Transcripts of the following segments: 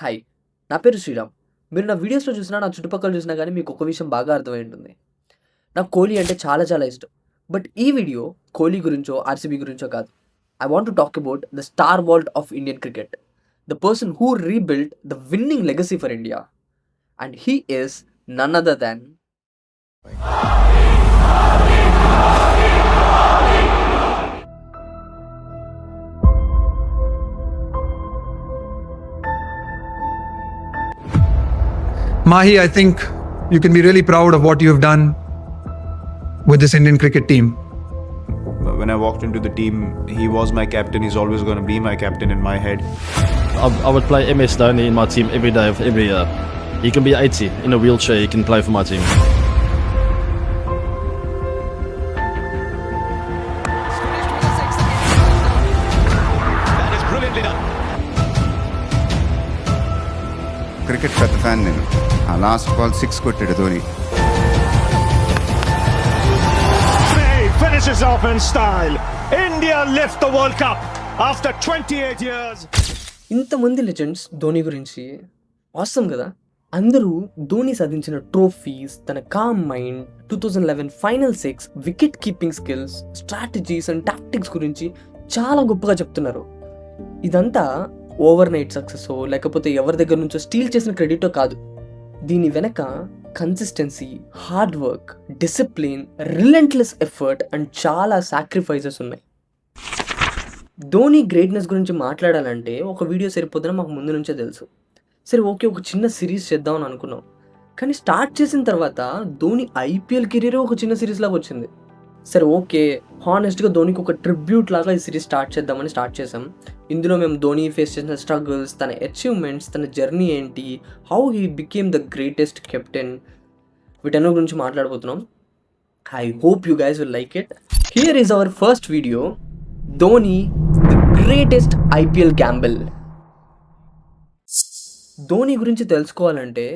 Hi! నా పేరు శ్రీరామ్. మీరు నా వీడియోస్‌లో చూసినా, నా చుట్టుపక్కల చూసినా గానీ మీకు ఒక విషయం బాగా అర్థమై ఉంటుంది. నాకు కోహ్లీ అంటే చాలా చాలా ఇష్టం. బట్ ఈ వీడియో కోహ్లీ గురించో, ఆర్‌సీబీ గురించో కాదు. I want to talk about the star vault of Indian cricket. The person who rebuilt the winning legacy for India. And he is none other than Mahi, I think you can be really proud of what you've done with this Indian cricket team. When I walked into the team, he was my captain. He's always going to be my captain in my head. I would play MS Dhoni in my team every day of every year. He can be 80 in a wheelchair, he can play for my team. That is brilliantly done. Cricket పెద్ద fan నేను. ఆ last ball 6 కొట్టాడు Dhoni. Finishes off in style. India lift the World Cup after 28 years. ఇంతమంది legends Dhoni గురించి awesome కదా. అందరూ ధోని సాధించిన trophies, తన calm mind, 2011 final 6, wicket keeping skills, strategies and tactics గురించి చాలా గొప్పగా చెప్తున్నారు. ఇదంతా ఓవర్ నైట్ సక్సెసో లేకపోతే ఎవరి దగ్గర నుంచో స్టీల్ చేసిన క్రెడిటో కాదు. దీని వెనక consistency, hard work, discipline, relentless effort and చాలా సాక్రిఫైజెస్ ఉన్నాయి. ధోని గ్రేట్నెస్ గురించి మాట్లాడాలంటే ఒక వీడియో సరిపోతుందని మాకు ముందు నుంచే తెలుసు. సరే ఓకే, ఒక చిన్న సిరీస్ చేద్దామని అనుకున్నాం. కానీ స్టార్ట్ చేసిన తర్వాత ధోని ఐపీఎల్ కెరీర్ ఒక చిన్న సిరీస్ లాగా వచ్చింది. సరే ఓకే, హానెస్ట్గా ధోనికి ఒక ట్రిబ్యూట్ లాగా ఈ సిరీస్ స్టార్ట్ చేద్దామని స్టార్ట్ చేసాం. ఇందులో మేము ధోని ఫేస్ చేసిన స్ట్రగుల్స్, తన అచీవ్మెంట్స్, తన జర్నీ ఏంటి, how he became the greatest captain, వీటన్ని గురించి మాట్లాడబోతున్నాం. I hope you guys will like it. Here is our first video, Dhoni the greatest IPL gamble. Dhoni గురించి తెలుసుకోవాలంటే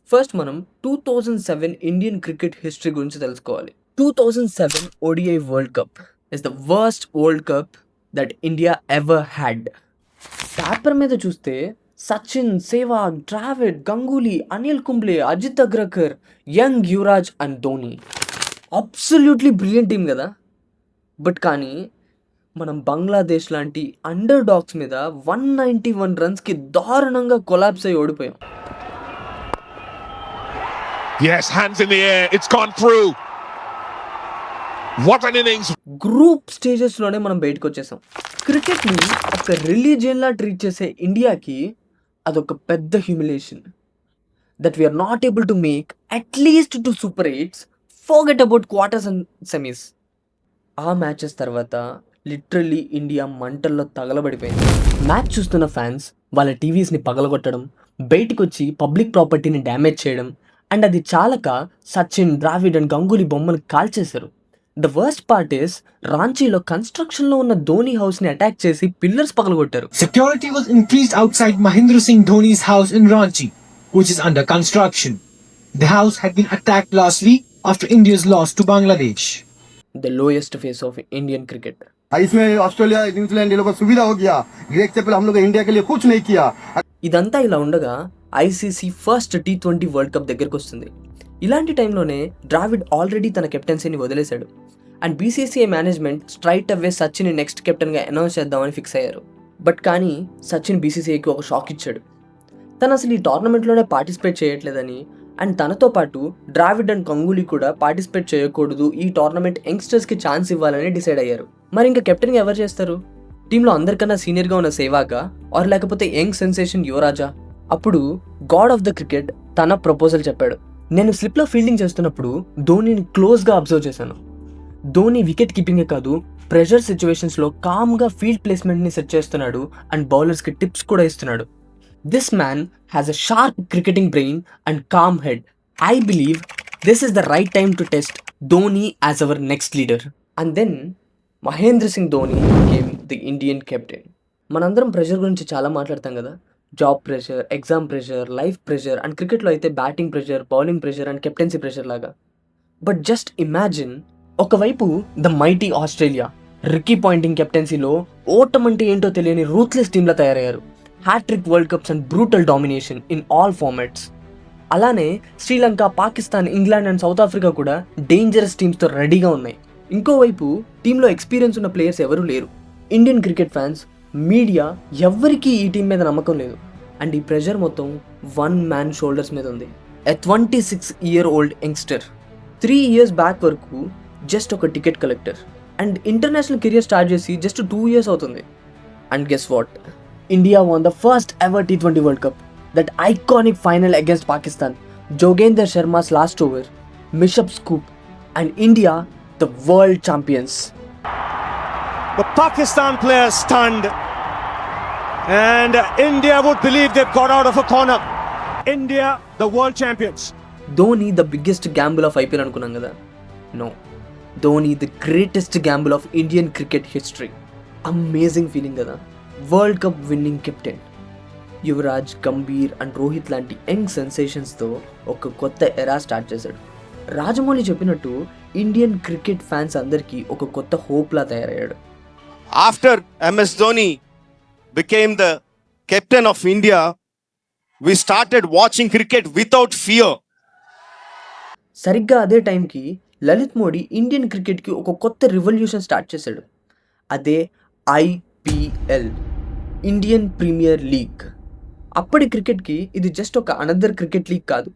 ఫస్ట్ మనం 2007 ఇండియన్ క్రికెట్ హిస్టరీ గురించి తెలుసుకోవాలి. 2007 ODI world cup is the worst world cup that India ever had. Paper మీద చూస్తే Sachin, Sehwag, Dravid, Ganguly, Anil Kumble, Ajit Agarkar, young Yuvraj and Dhoni. Absolutely brilliant team కదా. But కానీ మనం బంగ్లాదేశ్ లాంటి అండర్ డాగ్స్ మీద 191 రన్స్కి దారుణంగా కొలాప్స్ అయ్యి ఓడిపోయాం. Yes, hands in the air. It's gone through. What an innings. Group స్టేజెస్లోనే మనం బయటకు వచ్చేసాం. క్రికెట్ని ఒక రిలీజియన్లా ట్రీట్ చేసే ఇండియాకి అదొక పెద్ద humiliation. That we are not able to make at least to super eights, forget about quarters and semis. ఆ మ్యాచెస్ తర్వాత లిటరల్లీ ఇండియా మంటల్లో తగలబడిపోయింది. మ్యాచ్ చూస్తున్న ఫ్యాన్స్ వాళ్ళ టీవీస్ని పగలగొట్టడం, బయటికి వచ్చి పబ్లిక్ ప్రాపర్టీని డ్యామేజ్ చేయడం, అండ్ అది చాలక సచిన్, ద్రావిడ్ అండ్ గంగూలీ బొమ్మను కాల్చేశారు. ద వర్స్ట్ పార్ట్ ఇస్ రాంచీలో కన్స్ట్రక్షన్లో ఉన్న ధోని హౌస్ని అటాక్ చేసి pillars పగలగొట్టారు. Security was increased outside Mahendra Singh Dhoni's house in Ranchi, which is under construction. The house had been attacked last week after India's loss to Bangladesh. The lowest face of Indian cricket. इसमें Australia, New Zealand ये लोग को सुविधा हो गया. Great से पहले हम लोग इंडिया के लिए कुछ नहीं किया. ఇదంతా ఇలా ఉండగా ICC first T20 world cup దగ్గరకు వస్తుంది. ఇలాంటి టైంలోనే ద్రావిడ్ ఆల్రెడీ తన కెప్టెన్సీని వదిలేశాడు. And BCCI management straight away Sachin next కెప్టెన్గా అనౌన్స్ చేద్దామని ఫిక్స్ అయ్యారు. బట్ కానీ సచిన్ బీసీసీఐకి ఒక షాక్ ఇచ్చాడు. తను అసలు ఈ టోర్నమెంట్లోనే పార్టిసిపేట్ చేయట్లేదని, అండ్ తనతో పాటు ద్రావిడ్ అండ్ గంగూలీ కూడా పార్టిసిపేట్ చేయకూడదు, ఈ టోర్నమెంట్ యంగ్స్టర్స్కి ఛాన్స్ ఇవ్వాలని డిసైడ్ అయ్యారు. మరి ఇంకా కెప్టెన్గా ఎవరు చేస్తారు? టీంలో అందరికన్నా సీనియర్గా ఉన్న సెహ్వాగా, ఆర్ లేకపోతే యంగ్ సెన్సేషన్ యువరాజా? అప్పుడు గాడ్ ఆఫ్ ద క్రికెట్ తన ప్రపోజల్ చెప్పాడు. నేను స్లిప్లో ఫీల్డింగ్ చేస్తున్నప్పుడు ధోనిని క్లోజ్గా అబ్జర్వ్ చేశాను. ధోని వికెట్ కీపింగే కాదు, ప్రెషర్ సిచ్యువేషన్స్లో కామ్గా ఫీల్డ్ ప్లేస్మెంట్ని సెట్ చేస్తున్నాడు అండ్ బౌలర్స్కి టిప్స్ కూడా ఇస్తున్నాడు. This man has a sharp cricketing brain and calm head. I believe this is the right time to test Dhoni as our next leader. And then Mahendra Singh Dhoni became the Indian captain. మనందరం ప్రెషర్ గురించి చాలా మాట్లాడతాం కదా. Job pressure, exam pressure, life pressure, and క్రికెట్లో అయితే batting pressure, bowling pressure and captaincy pressure లాగా. But just imagine, ఒకవైపు the mighty Australia, Ricky Ponting కెప్టెన్సీలో ఓటం అంటే ఏంటో తెలియని రూత్లెస్ టీంలా తయారయ్యారు. Hat trick world cups and brutal domination in all formats. అలానే Sri Lanka, Pakistan, England and South Africa కూడా డేంజరస్ టీమ్స్తో రెడీగా ఉన్నాయి. ఇంకోవైపు టీంలో ఎక్స్పీరియన్స్ ఉన్న ప్లేయర్స్ ఎవరూ లేరు. ఇండియన్ క్రికెట్ ఫ్యాన్స్, మీడియా ఎవ్వరికీ ఈ టీం మీద నమ్మకం లేదు. అండ్ ఈ ప్రెషర్ మొత్తం వన్ మ్యాన్ షోల్డర్స్ మీద ఉంది. ఎ 26-year-old యంగ్స్టర్ 3 years బ్యాక్ వరకు జస్ట్ ఒక ticket collector and international career start చేసి జస్ట్ 2 years అవుతుంది. And guess what, India won the first ever T20 World Cup. That iconic final against Pakistan, Jogender Sharma's last over, Mishap's scoop, and India the world champions. The Pakistan players stunned, and India would believe they've got out of a corner. India the world champions. Dhoni the biggest gamble of IPL అనుకున్నాం కదా? No. Dhoni the greatest gamble of Indian cricket history. Amazing feeling కదా? World Cup winning captain. Yuvraj, Gambhir and Rohit లాంటి young సెన్సేషన్స్తో ఒక కొత్త ఎరా start చేశాడు. రాజమౌళి చెప్పినట్టు Indian cricket fans అందరికీ ఒక కొత్త హోప్లా తయారయ్యాడు. After MS Dhoni became the captain of India, we started watching cricket without fear. సరిగ్గా అదే టైంకి లలిత్ మోడీ ఇండియన్ క్రికెట్కి ఒక కొత్త రివల్యూషన్ స్టార్ట్ చేశాడు. అదే IPL, ఇండియన్ ప్రీమియర్ లీగ్. అప్పటి క్రికెట్కి ఇది జస్ట్ ఒక అనదర్ క్రికెట్ లీగ్ కాదు,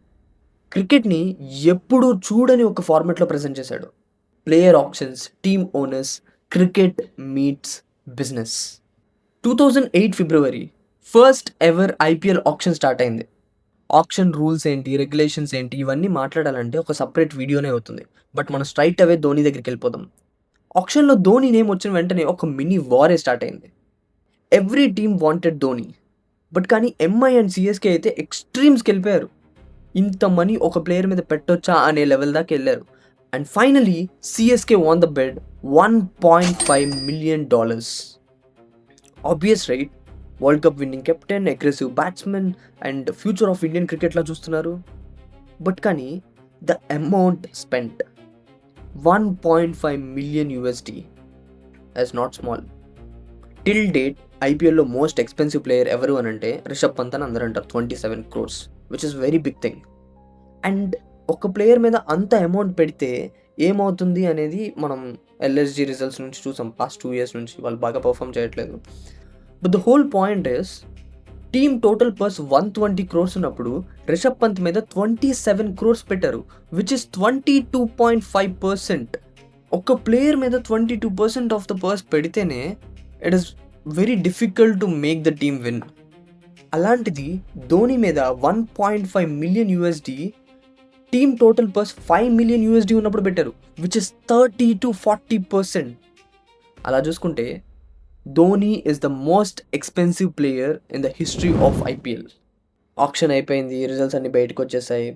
క్రికెట్ని ఎప్పుడూ చూడని ఒక ఫార్మాట్లో ప్రజెంట్ చేశాడు. Player auctions, team owners, cricket meets business. 2008 ఫిబ్రవరి first ever IPL auction start అయింది. ఆప్షన్ రూల్స్ ఏంటి, రెగ్యులేషన్స్ ఏంటి, ఇవన్నీ మాట్లాడాలంటే ఒక సపరేట్ వీడియోనే అవుతుంది. బట్ మనం స్ట్రైట్ అవే ధోని దగ్గరికి వెళ్ళిపోదాం. ఆప్షన్లో ధోని నేమ్ వచ్చిన వెంటనే ఒక మినీ వారే స్టార్ట్ అయింది. Every team wanted Dhoni. But కానీ MI అండ్ CSK అయితే ఎక్స్ట్రీమ్స్కి వెళ్ళిపోయారు. ఇంత మనీ ఒక ప్లేయర్ మీద పెట్టొచ్చా అనే లెవెల్ దాకా వెళ్ళారు. And finally CSK won the bid $1.5 million. Obvious right, world cup winning captain, aggressive batsmen and future of Indian క్రికెట్లా చూస్తున్నారు. బట్ కానీ the amount spent $1.5 million as not small. Till date IPLలో most expensive player ఎవరు అని అంటే రిషబ్ పంత్ అని అందరూ అంటారు. 27 crores, which is very big thing. And ఒక ప్లేయర్ మీద అంత అమౌంట్ పెడితే ఏమవుతుంది అనేది మనం LSG రిజల్ట్స్ నుంచి చూసాం. పాస్ట్ 2 years నుంచి వాళ్ళు బాగా పర్ఫామ్ చేయట్లేదు. But the whole point is, team total purse 120 crores ఉన్నప్పుడు రిషబ్ పంత్ మీద 27 crores పెట్టారు, విచ్ ఇస్ 22.5%. ఒక ప్లేయర్ మీద 22% ఆఫ్ ద పర్స్ పెడితేనే it is very difficult to make the team win. అలాంటిది ధోని మీద $1.5 million, team total purse $5 million ఉన్నప్పుడు పెట్టారు, విచ్ ఇస్ 30 to 40%. అలా చూసుకుంటే Dhoni is the most expensive player in the history of IPL. Option అయిపోయింది, results అన్ని బయటకు వచ్చేసాయి.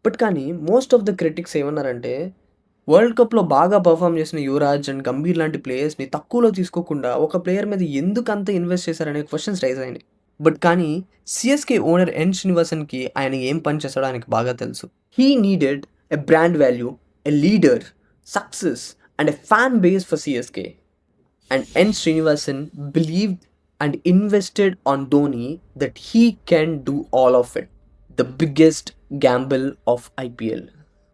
బట్ కానీ మోస్ట్ ఆఫ్ ద క్రిటిక్స్ ఏమన్నారంటే, వరల్డ్ కప్లో బాగా పర్ఫామ్ చేసిన యువరాజ్ అండ్ గంభీర్ లాంటి ప్లేయర్స్ని తక్కువలో తీసుకోకుండా ఒక ప్లేయర్ మీద ఎందుకు అంత ఇన్వెస్ట్ చేశారనే క్వశ్చన్స్ రైజ్ అయినాయి. బట్ కానీ CSK ఓనర్ ఎన్ శ్రీనివాసన్కి ఆయన ఏం పని చేస్తాడో ఆయనకి బాగా తెలుసు. He needed a brand value, a leader, success and a fan base for CSK. And N Srinivasan believed and invested on Dhoni that he can do all of it, the biggest gamble of IPL.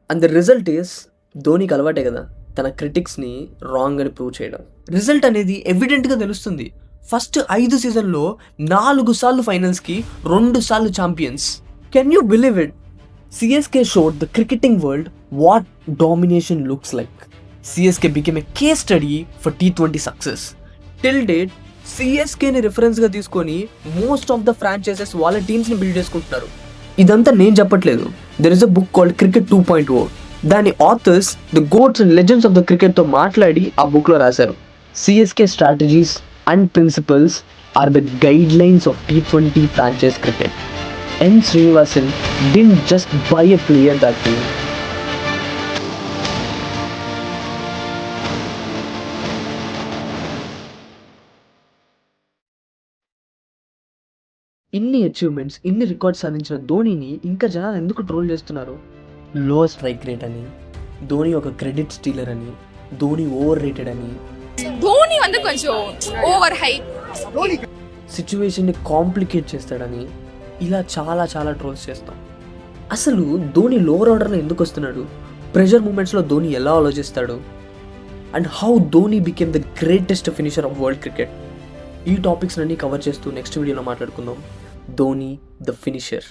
And the result is, ధోనికి అలవాటే కదా తన క్రిటిక్స్ని wrong అని prove చేయడం. రిజల్ట్ అనేది ఎవిడెంట్గా తెలుస్తుంది. ఫస్ట్ 5 seasonలో 4 సార్లు ఫైనల్స్కి, 2 సార్లు champions. Can you believe it? CSK showed the cricketing world what domination looks like. CSK became a case study for T20 success. Till date, CSKని రిఫరెన్స్గా తీసుకొని మోస్ట్ ఆఫ్ ద ఫ్రాంచైజెస్ వాళ్ళ టీమ్స్ని build చేసుకుంటున్నారు. ఇదంతా నేను చెప్పట్లేదు. There is a book called Cricket 2.0. దాని authors the goats and legends of the క్రికెట్తో మాట్లాడి ఆ బుక్లో రాశారు. CSK strategies and principles are the guidelines of T20 franchise cricket. N. Srinivasan didn't just buy a player that day. ఇన్ని achievements, ఇన్ని records సాధించిన ధోనిని ఇంకా జనాలు ఎందుకు ట్రోల్ చేస్తున్నారు? లో స్ట్రైక్ రేట్ అని, ధోని ఒక క్రెడిట్ స్టీలర్ అని, ధోని ఓవర్ రేటెడ్ అని. ధోని வந்து கொஞ்சம் ஓவர் ஹைப். సిచ్యువేషన్ని కాంప్లికేట్ చేస్తాడని ఇలా చాలా చాలా ట్రోల్స్ చేస్తాం. అసలు ధోని లోవర్ ఆర్డర్లో ఎందుకు వస్తున్నాడు, ప్రెషర్ మూమెంట్స్లో ధోని ఎలా ఆలోచిస్తాడు, and how Dhoni became the greatest finisher of world cricket, ఈ టాపిక్స్ అన్నీ కవర్ చేస్తూ నెక్స్ట్ వీడియోలో మాట్లాడుకుందాం. Dhoni the finisher.